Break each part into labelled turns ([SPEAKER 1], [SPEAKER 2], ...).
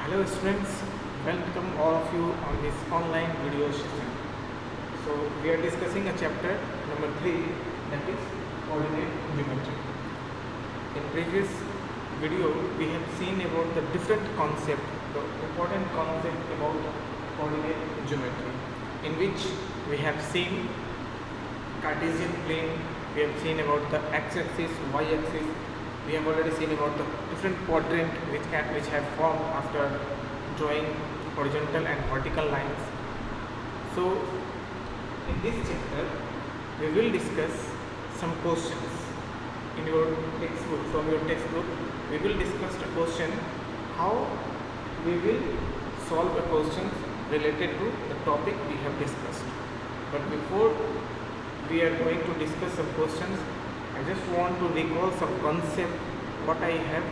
[SPEAKER 1] Hello students, welcome all of you on this online video session. So we are discussing a chapter number 3, that is coordinate geometry. In previous video we have seen about the different concept, the important concept about coordinate geometry, in which we have seen Cartesian plane, we have seen about the x-axis, y-axis. We have already seen about the different quadrant which have formed after drawing horizontal and vertical lines. So in this chapter we will discuss some questions in your textbook. From your textbook we will discuss the question how we will solve a question related to the topic we have discussed. But before we are going to discuss some questions, I just want to recall some concept what I have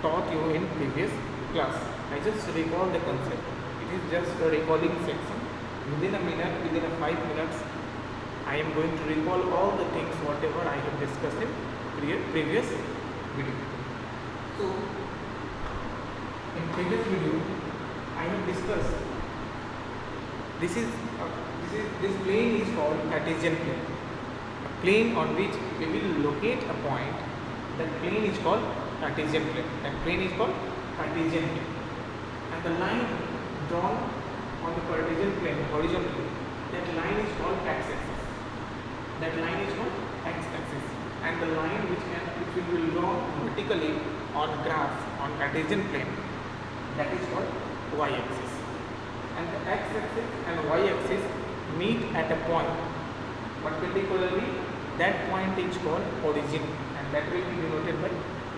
[SPEAKER 1] taught you in previous class. I just recall the concept. It is just a recalling section. Within a minute, within a 5 minutes, I am going to recall all the things whatever I have discussed in previous video. So in previous video, I have discussed this plane is called Cartesian plane. Plane on which we will locate a point, that plane is called Cartesian plane. That plane is called Cartesian plane. And the line drawn on the Cartesian plane horizontally, that line is called x-axis. That line is called x-axis. And the line which will be drawn vertically on graph on Cartesian plane, that is called y-axis. And the x-axis and y-axis meet at a point. Perpendicularly, that point is called origin, and that will be denoted by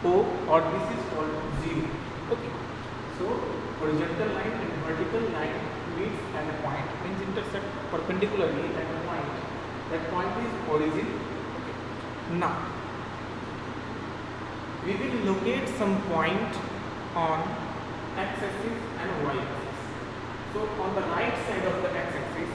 [SPEAKER 1] O, or this is called 0. Okay. So horizontal line and vertical line meets at a point, means intersect perpendicularly at a point. That point is origin. Okay. Now we will locate some point on x-axis and y-axis. So on the right side of the x-axis,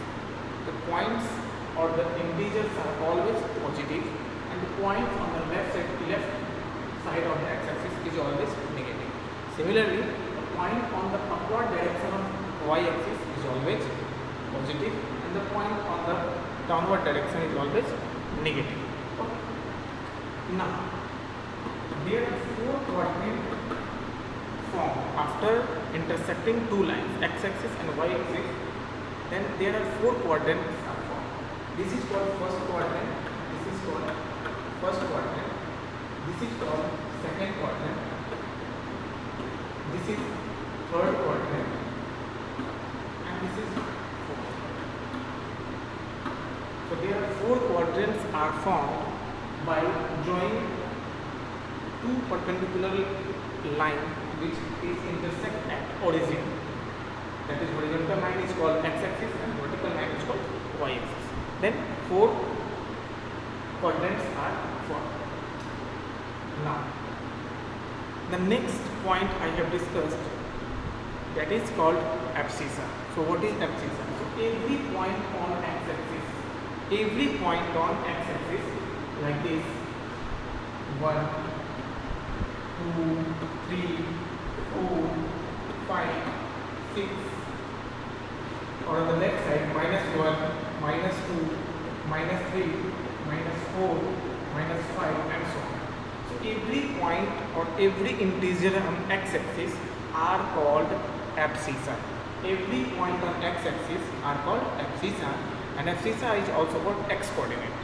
[SPEAKER 1] the points or the integers are always positive, and the point on the left side of the x-axis is always negative. Similarly, the point on the upward direction of y-axis is always positive, and the point on the downward direction is always negative. Okay. Now, there are 4 coordinate formed after intersecting two lines, x-axis and y-axis. Then there are 4 quadrants are formed. This is called first quadrant, this is called first quadrant, this is called second quadrant, this is third quadrant, and this is fourth. So there are 4 quadrants are formed by drawing 2 perpendicular lines which is intersect at origin. That is, horizontal line is called x-axis and vertical line is called y-axis. Then 4 quadrants are formed. Now, the next point I have discussed, that is called abscissa. So what is abscissa? So every point on x-axis, like this, 1, 2, 3, 4, 5, 6, or on the left side, -1, -2, -3, -4, -5, and so on. So every point or every integer on x-axis are called abscissa. Every point on x-axis are called abscissa, and abscissa is also called x-coordinate.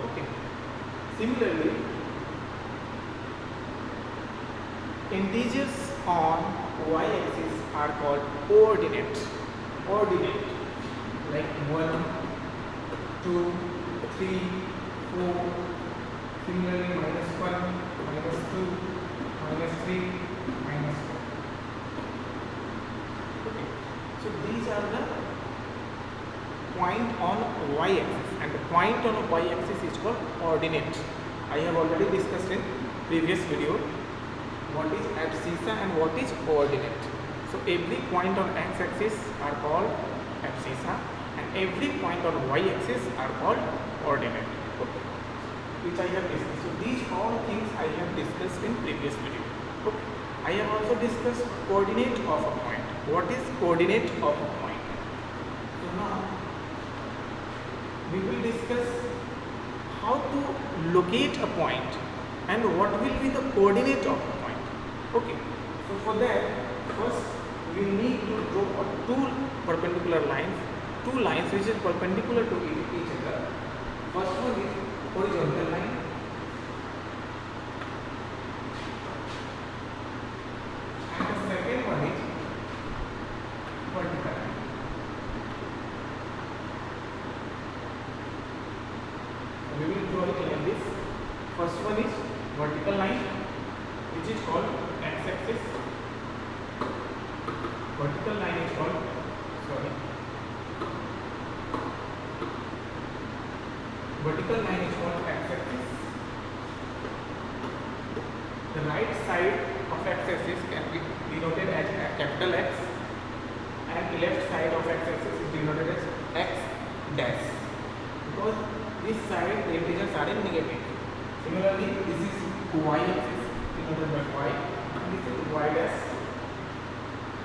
[SPEAKER 1] Okay. Similarly, integers on y-axis are called ordinate, like 1, 2, 3, 4, similarly -1, -2, -3, -4. Okay. So these are the point on y-axis, and the point on y-axis is called ordinate. I have already discussed in previous video what is abscissa and what is ordinate. So every point on x-axis are called abscissa, and every point on y-axis are called ordinate. Okay. Which I have discussed. So these all things I have discussed in previous video. Okay. I have also discussed coordinate of a point. What is coordinate of a point? So now we will discuss how to locate a point and what will be the coordinate of a point. Okay, so for that, first we need to draw two perpendicular lines, two lines which is perpendicular to each other. First one is horizontal line and the second one is vertical line. We will draw it like this. First one is vertical line, which is called x-axis. Vertical line is called, vertical line is called x-axis. The right side of x-axis can be denoted as capital X, and the left side of x-axis is denoted as x dash, because this side the integers are in negative. Similarly, this is y-axis denoted by y, and this is y dash.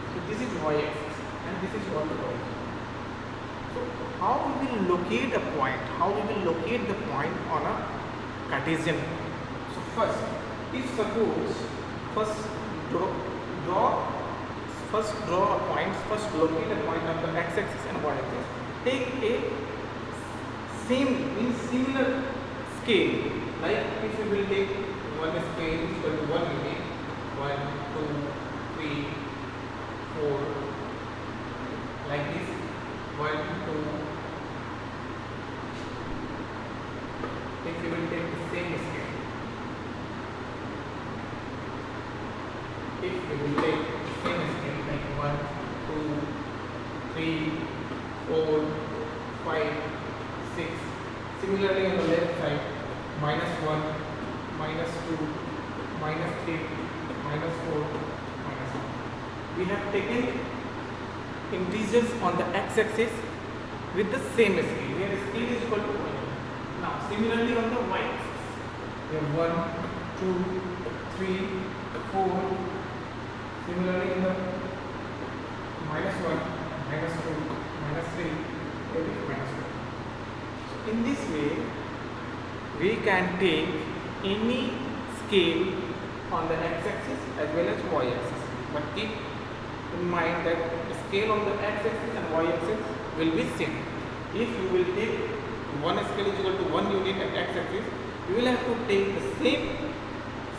[SPEAKER 1] So this is y-axis, and this is what the origin. So how we will locate a point? How we will locate the point on a Cartesian? So first, if suppose first draw a point, first locate a point on the x-axis and y-axis. Take a similar scale. Like if we will take one scale equal to 1 unit, 1, 2, 3, 4, like this, 1, 2. If we will take the same scale, if we will take the same scale like 1, 2, 3, 4, 5, 6. Similarly on the left side, -1, -2, -3, -4, -1. We have taken integers on the x-axis with the same scale, where scale is equal to 1. Now similarly on the y-axis, we have 1, 2, 3, 4. Similarly in the -1, -2, -3, every -1. So in this way, we can take any scale on the x-axis as well as y-axis, but keep in mind that the scale on the x-axis and y-axis will be same. If you will take one scale is equal to 1 unit at x-axis, you will have to take the same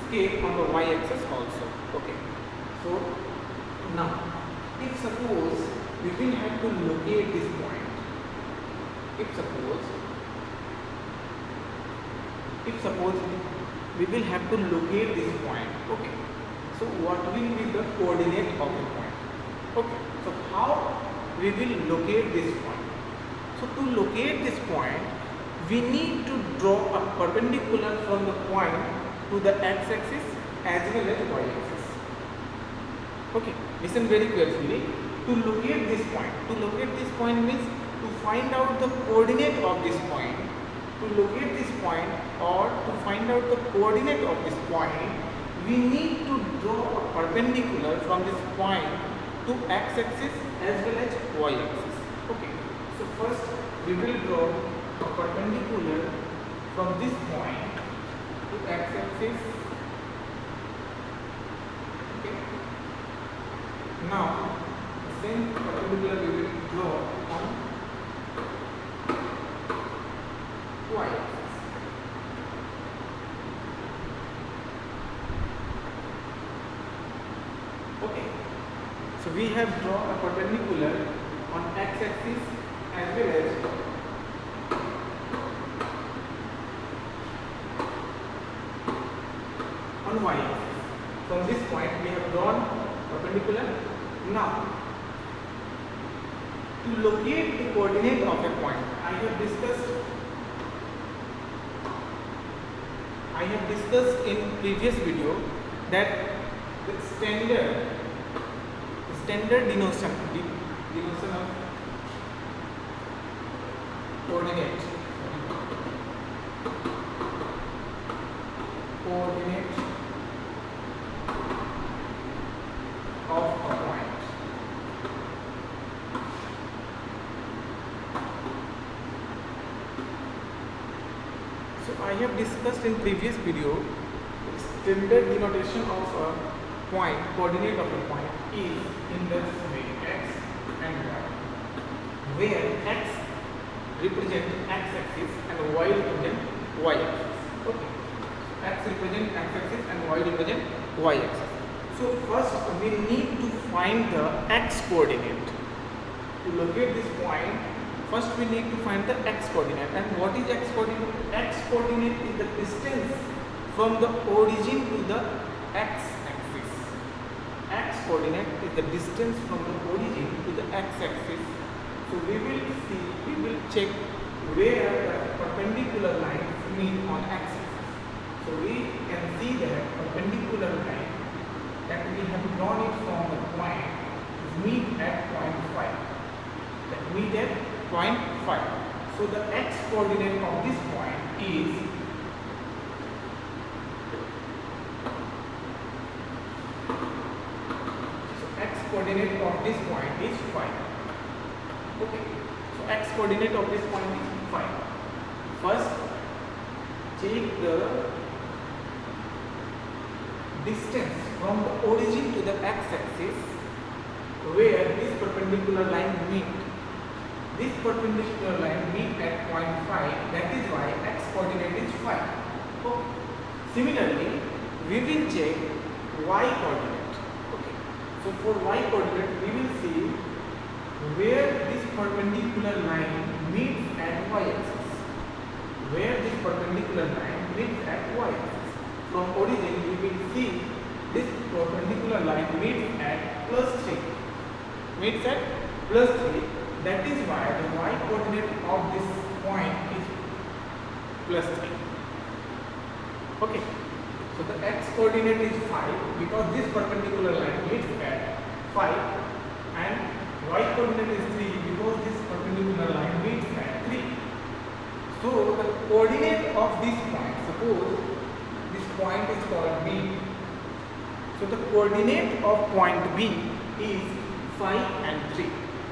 [SPEAKER 1] scale on the y-axis also. Okay. So now, if suppose we will have to locate this point, if suppose we will have to locate this point. Okay. So what will be the coordinate of the point? Okay. So how we will locate this point? So to locate this point, we need to draw a perpendicular from the point to the x-axis as well as y-axis. Okay, listen very carefully. To locate this point means to find out the coordinate of this point. To locate this point or to find out the coordinate of this point, we need to draw a perpendicular from this point to x-axis as well as y-axis. Okay, so first we will draw a perpendicular from this point to x-axis. Okay. Now the same perpendicular we will draw on y-axis. Okay. So we have drawn a perpendicular on x-axis as well as on y-axis. From this point we have drawn perpendicular. Now to locate the coordinate of a point, I have discussed in previous video that the standard denotation of coordinate have discussed in previous video, standard denotation of a point, coordinate of a point is in the way x and y, where x represent x-axis and y represent y-axis. Okay, x represent x-axis and y represent y-axis. So first we need to find the x coordinate. To locate this point, first we need to find the x coordinate. And what is x coordinate? X coordinate is the distance from the origin to the x-axis. X coordinate is the distance from the origin to the x-axis. So we will check where the perpendicular lines meet on x-axis. So we can see that perpendicular line that we have drawn it from the point meet at point 5. That meet at point 5. So the x coordinate of this point is coordinate of this point is 5. Okay, so x coordinate of this point is 5. First, take the distance from the origin to the x-axis where this perpendicular line meet. This perpendicular line meet at point 5. That is why x coordinate is 5. Okay. Similarly, we will check y coordinate. So for y coordinate, we will see where this perpendicular line meets at y-axis. Where this perpendicular line meets at y-axis. From origin, we will see this perpendicular line meets at +3. Meets at +3. That is why the y coordinate of this point is +3. Okay. So the x coordinate is 5 because this perpendicular line meets at 5, and y coordinate is 3 because this perpendicular line meets at 3. So the coordinate of this point, suppose this point is called B. So the coordinate of point B is 5 and 3,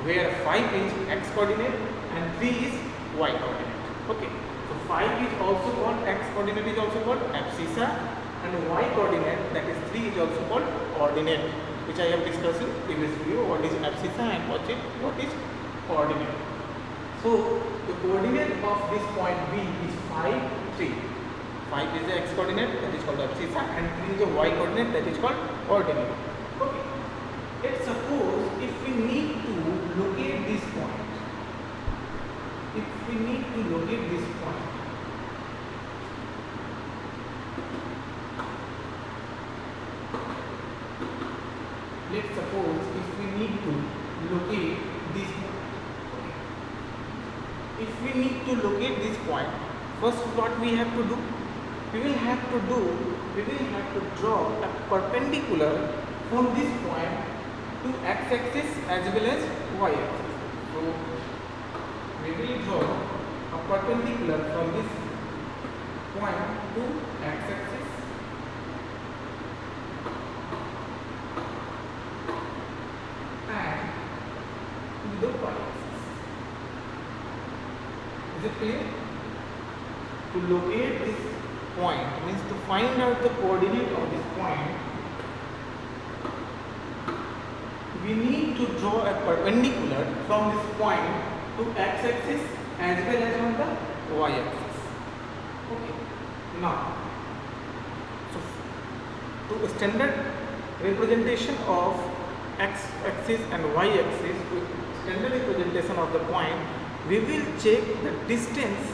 [SPEAKER 1] where 5 is x coordinate and 3 is y coordinate. Okay. So 5 is also called, x coordinate is also called abscissa, and y coordinate, that is 3, is also called ordinate, which I have discussed in previous video. What is abscissa and what is ordinate. So the coordinate of this point B is 5, 3. 5 is the x coordinate, that is called abscissa, and 3 is the y coordinate, that is called ordinate. Okay. Let's suppose if we need to locate this point. If we need to locate this point, let's suppose if we need to locate this point. If we need to locate this point, first what we have to do? We will have to draw a perpendicular from this point to x-axis as well as y-axis. So we will draw a perpendicular from this point to x-axis and to the y-axis. Is it clear? To locate this point means to find out the coordinate of this point, we need to draw a perpendicular from this point to x-axis as well as on the y-axis. Okay. Now, so to a standard representation of x-axis and y-axis, to standard representation of the point, we will check the distance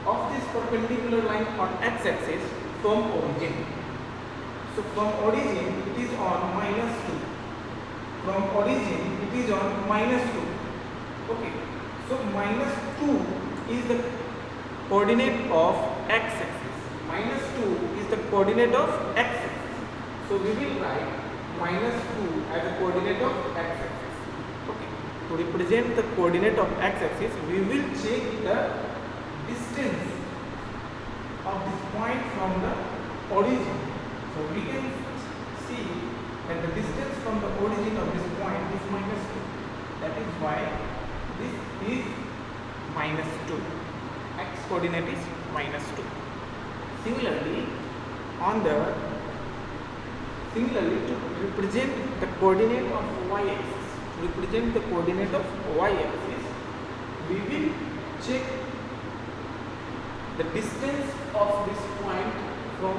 [SPEAKER 1] of this perpendicular line on x-axis from origin. So from origin it is on -2. From origin it is on -2. Okay. So -2 is the coordinate of x-axis. -2 is the coordinate of x-axis. So we will write -2 as a coordinate of x-axis. Okay. To represent the coordinate of x-axis, we will check the distance of this point from the origin. So we can see that the distance from the origin of this point is -2. That is why this is -2. X coordinate is -2. Similarly, on the similarly to represent the coordinate of y-axis, we will check the distance of this point from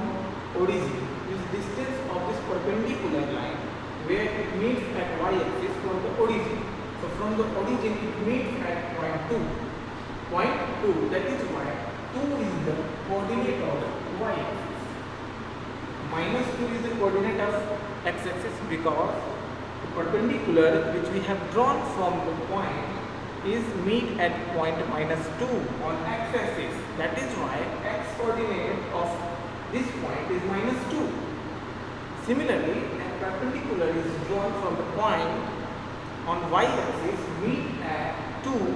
[SPEAKER 1] origin. This distance of this perpendicular line where it meets at y-axis from the origin. So from the origin it meets at point 2. Point 2, that is why 2 is the coordinate of y-axis. Minus 2 is the coordinate of x-axis because the perpendicular which we have drawn from the point is meet at point minus 2 on x-axis. That is why x coordinate of this point is minus 2. Similarly, a perpendicular is drawn from the point on y-axis meet at 2.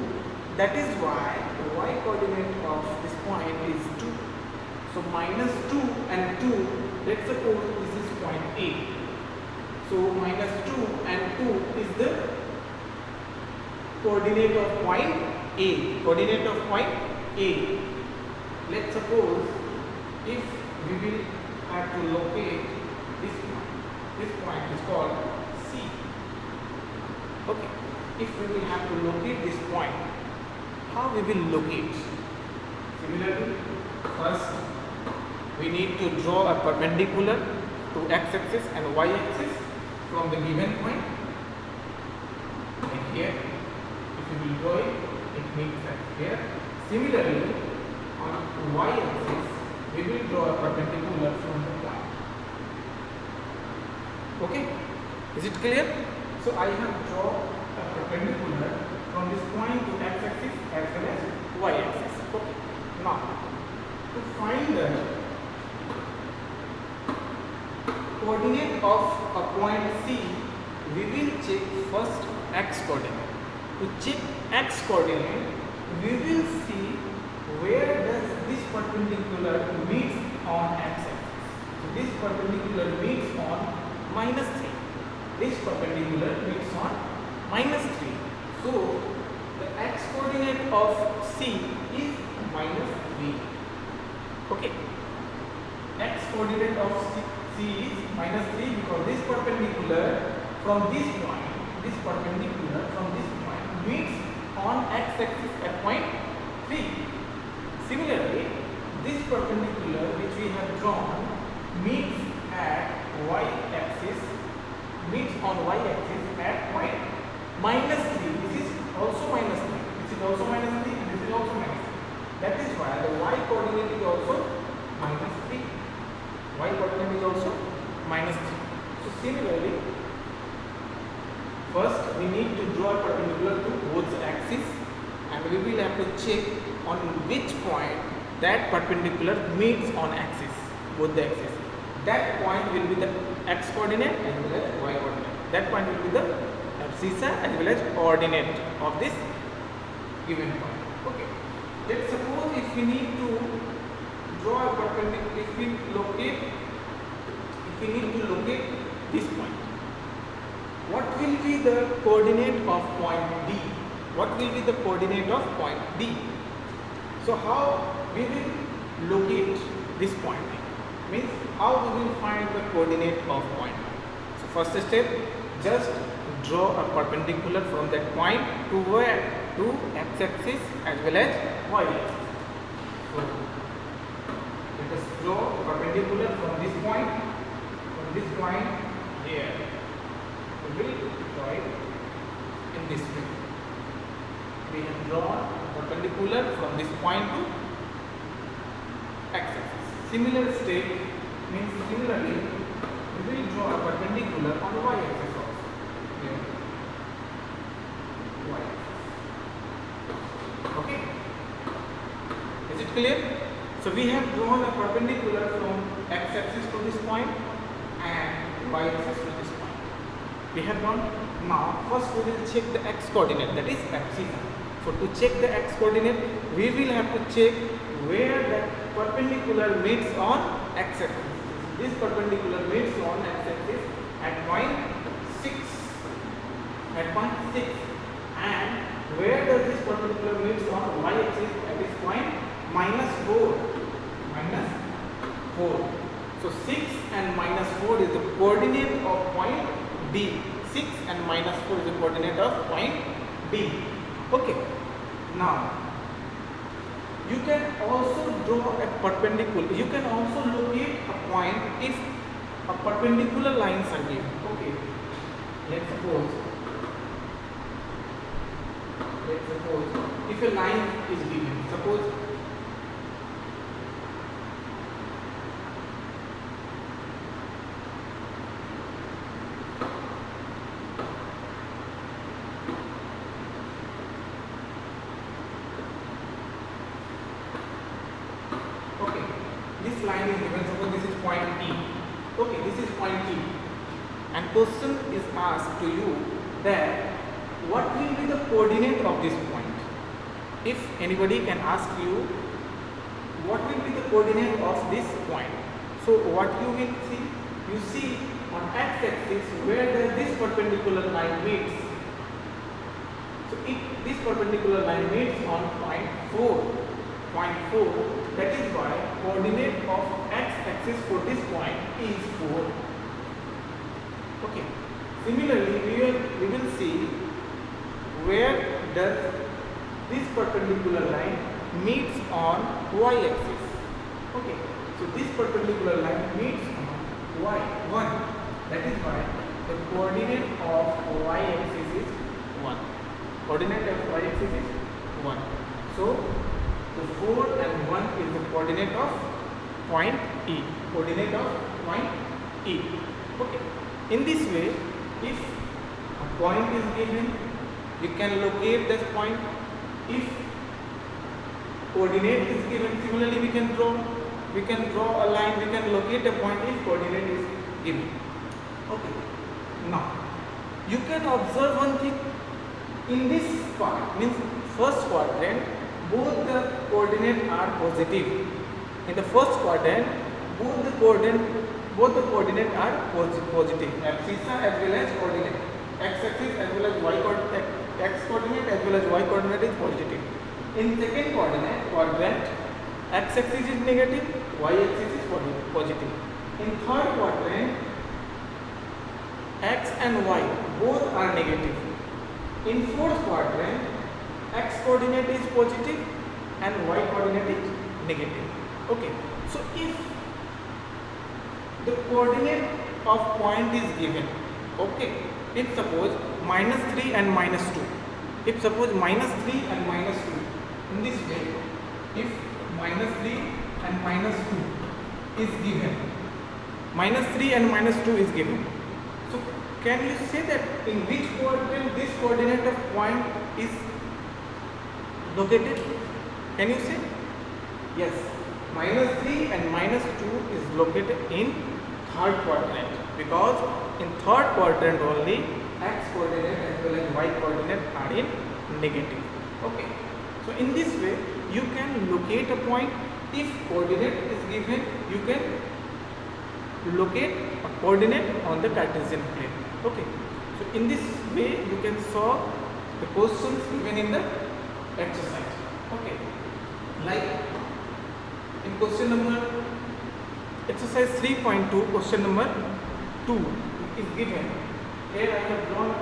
[SPEAKER 1] That is why the y coordinate of this point is 2. So minus 2 and 2, let's suppose this is point A. So minus 2 and 2 is the coordinate of point A. Coordinate of point A. Let's suppose if we will have to locate this point is called C. Okay. If we will have to locate this point, how we will locate? Similarly, first we need to draw a perpendicular to x-axis and y-axis from the given point. Like here, if you will draw it, it meets at here. Similarly, on y-axis, we will draw a perpendicular from the point. Okay, is it clear? So I have drawn a perpendicular from this point to x-axis as well as y-axis. Okay, now to find the coordinate of a point C, we will check first x coordinate. To check x coordinate, we will see where does this perpendicular meets on x-axis. So this perpendicular meets on minus 3. This perpendicular meets on minus 3. So the x coordinate of C is minus 3. Okay. X coordinate of C is minus 3 because this perpendicular from this point meets on x-axis at point 3. Similarly, this perpendicular which we have drawn meets at y-axis, meets on y-axis at point minus 3. This is also minus 3. This is also minus 3 and this is also minus 3. That is why the y coordinate is also minus 3. Y coordinate is also minus 3. So similarly, first we need to draw a perpendicular to both axes and we will have to check on which point that perpendicular meets on axis, both the axes. That point will be the x coordinate as well as y coordinate. That point will be the abscissa as well as ordinate of this given point. Okay. Let's suppose if we need to draw a perpendicular, if we need to locate this point, what will be the coordinate of point D? What will be the coordinate of point D? So how we will locate this point D? Means how we will find the coordinate of point D? So first step, just draw a perpendicular from that point to where? To x-axis as well as y-axis. So let us draw a perpendicular from this point here. We will draw it in this way. We have drawn perpendicular from this point to x-axis. Similar step means similarly we will draw a perpendicular on y-axis also. Here, y-axis. Okay. Is it clear? So we have drawn a perpendicular from x-axis to this point and y-axis to this point. We have drawn. Now first we will check the x coordinate, that is abscissa. So to check the x coordinate, we will have to check where the perpendicular meets on x-axis. This perpendicular meets on x-axis at point 6. At point 6. And where does this perpendicular meets on y-axis? At this point minus 4. Minus 4. So 6 and minus 4 is the coordinate of point B. 6 and minus 4 is the coordinate of point B. Okay. Now, you can also draw a perpendicular. You can also locate a point if a perpendicular lines are given. Okay. Let's suppose if a line is given. Suppose this line is given, suppose this is point P. Okay, this is point P. And question is asked to you that what will be the coordinate of this point? If anybody can ask you what will be the coordinate of this point. So what you will see? You see on x-axis where does this perpendicular line meets. So if this perpendicular line meets on point 4, that is why coordinate of x-axis for this point is 4. Okay. Similarly, we will see where does this perpendicular line meets on y-axis. Okay. So this perpendicular line meets on y1. That is why the coordinate of y-axis is 1. Coordinate of y-axis is 1. So the 4 and 1 is the coordinate of point E. Coordinate of point E. Okay. In this way, if a point is given, we can locate this point. If coordinate is given, similarly we can draw a line, we can locate a point if coordinate is given. Okay. Now, you can observe one thing. In this part, means first quadrant, both the coordinates are positive. In the first quadrant, both the coordinates are positive. Abscissa as well as coordinate. X-axis as well as y coordinate, x coordinate as well as y coordinate is positive. In second quadrant, x-axis is negative, y-axis is positive. In third quadrant, x and y both are negative. In fourth quadrant, x coordinate is positive and y coordinate is negative. Okay. So if the coordinate of point is given, okay, if suppose minus 3 and minus 2, if suppose minus 3 and minus 2, in this way, if minus 3 and minus 2 is given, minus 3 and minus 2 is given, so can you say that in which quadrant this coordinate of point is located? Can you say? Yes, minus 3 and minus 2 is located in third quadrant, because in third quadrant only x coordinate as well as y coordinate are in negative. Okay. So in this way you can locate a point. If coordinate is given, you can locate a coordinate on the Cartesian plane. Okay. So in this way you can solve the questions given in the exercise. Okay. Like in question number exercise 3.2, question number 2 is given. Here I have drawn a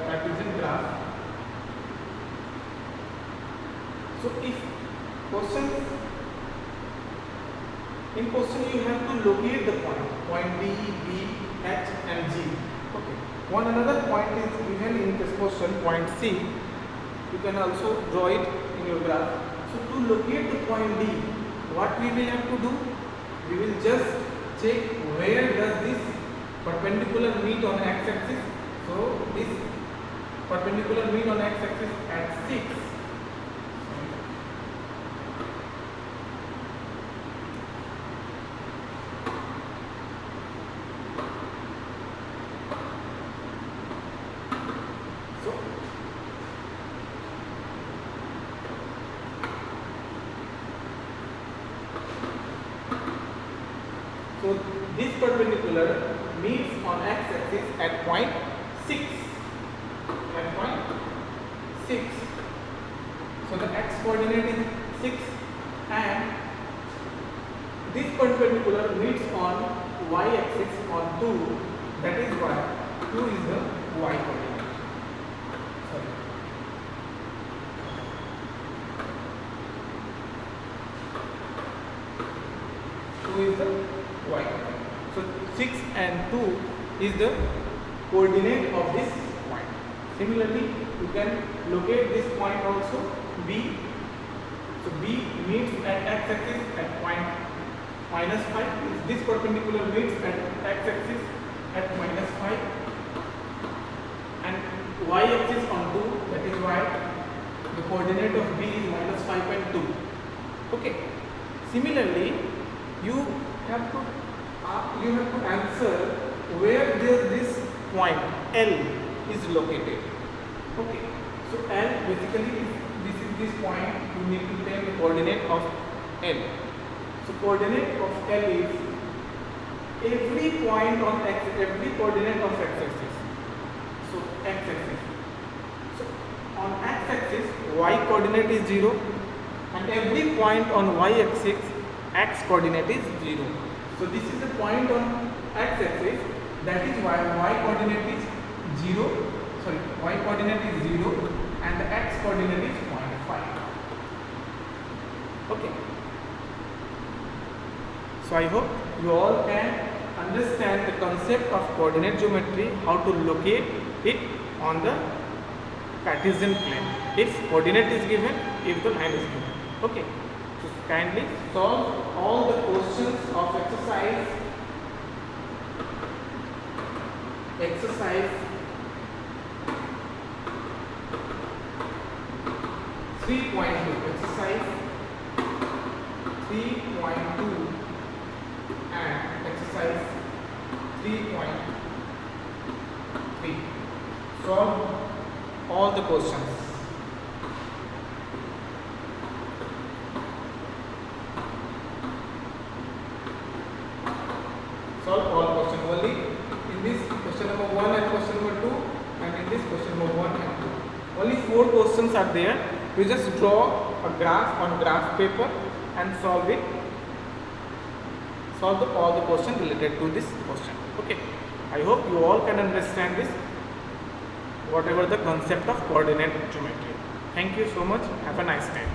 [SPEAKER 1] Cartesian graph. So if in question you have to locate the point D, B, H and G. Okay. One another point is given in this question, point C. You can also draw it in your graph. So to locate the point D, what we will have to do? We will just check where does this perpendicular meet on x-axis. So this perpendicular meet on x-axis at 6. So this perpendicular meets on x-axis at point 6. At point 6. So the x coordinate is 6 and this perpendicular meets on y-axis on 2, that is why 2 is the y coordinate. Sorry. 2 is the y coordinate. So 6 and 2 is the coordinate of this point. Similarly, you can locate this point also, B. So B meets at x-axis at point -5. This perpendicular meets at x-axis at -5 and y-axis on 2. That is why the coordinate of B is -5.2. Okay. Similarly, you have to answer where this point L is located. Okay. So L basically is this point. You need to take the coordinate of L. So coordinate of L is every point on x, every coordinate of x-axis. So x-axis. So on x-axis, y coordinate is 0, and every point on y-axis, x coordinate is 0. So this is the point on x-axis. That is why y coordinate is 0. Sorry, y coordinate is 0, and the x coordinate is 0.5. Okay. So I hope you all can understand the concept of coordinate geometry, how to locate it on the Cartesian plane. If coordinate is given, if the line is given. Okay. So kindly solve all the questions of exercise 3.2. Exercise 3.2 and exercise 3.3. Solve all the questions. Solve all questions only in this question number 1 and question number 2, and in this question number 1 and 2. Only 4 questions are there. You just draw a graph on graph paper and solve it. Solve all the questions related to this question. Okay. I hope you all can understand this, whatever the concept of coordinate geometry. Thank you so much. Have a nice day.